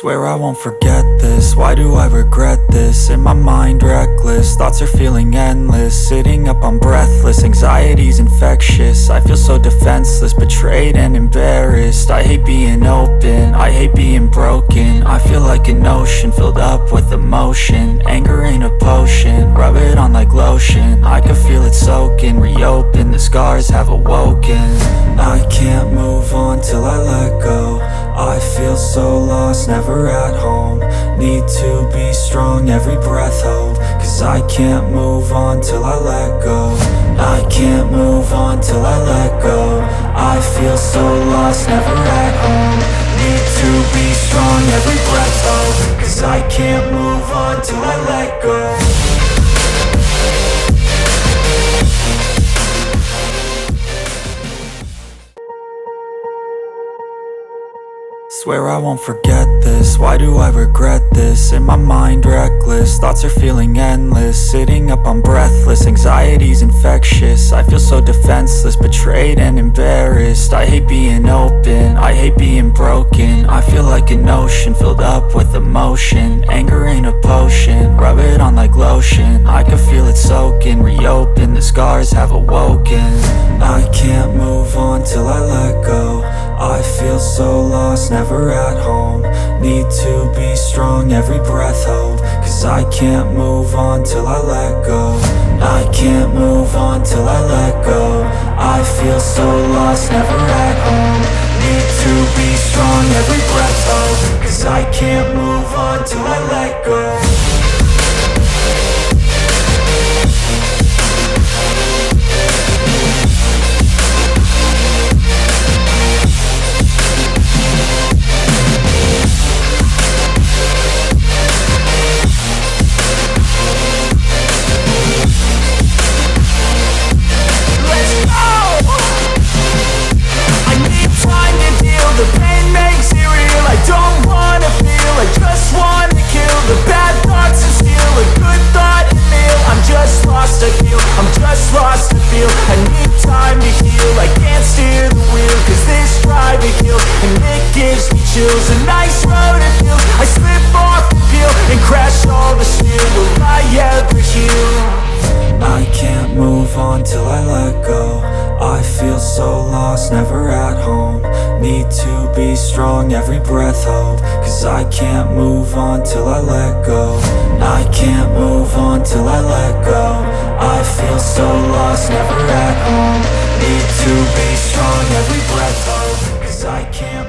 Swear I won't forget this, why do I regret this? In my mind reckless, thoughts are feeling endless. Sitting up I'm breathless, anxiety's infectious. I feel so defenseless, betrayed and embarrassed. I hate being open, I hate being broken. I feel like an ocean filled up with emotion. Anger ain't a potion, rub it on like lotion. I can feel it soaking, reopen, the scars have awoken. I can't move on till I let go. I feel so lost, never at home. Need to be strong, every breath hold. Cause I can't move on till I let go. I can't move on till I let go. I feel so lost, never at home. Need to be strong, every breath hold. Cause I can't move on till I let go. Swear I won't forget this, why do I regret this? In my mind reckless, thoughts are feeling endless. Sitting up I'm breathless, anxiety's infectious. I feel so defenseless, betrayed and embarrassed. I hate being open, I hate being broken. I feel like an ocean filled up with emotion. Anger ain't a potion, rub it on like lotion. I can feel it soaking, reopen, the scars have awoken. I can't move on till I let go. I feel so lost, never at home. Need to be strong, every breath hold. Cause I can't move on till I let go. I can't move on till I let go. I feel so lost, never at home. Need to be strong, every breath hold. Cause I can't move on till I let go. The pain makes it real, I don't wanna feel, I just wanna kill the bad thoughts and steal a good thought and meal. I'm just lost, I feel, I'm just lost, I feel. I need time to heal, I can't steer the wheel. Cause this drive it kills, and it gives me chills. A nice road it feels, I slip off the peel and crash all the steel. Will I ever heal? I can't move on till I let go. I feel so lost, never at home. Need to be strong, every breath hold. Cause I can't move on till I let go. I can't move on till I let go. I feel so lost, never at home. Need to be strong, every breath hold. Cause I can't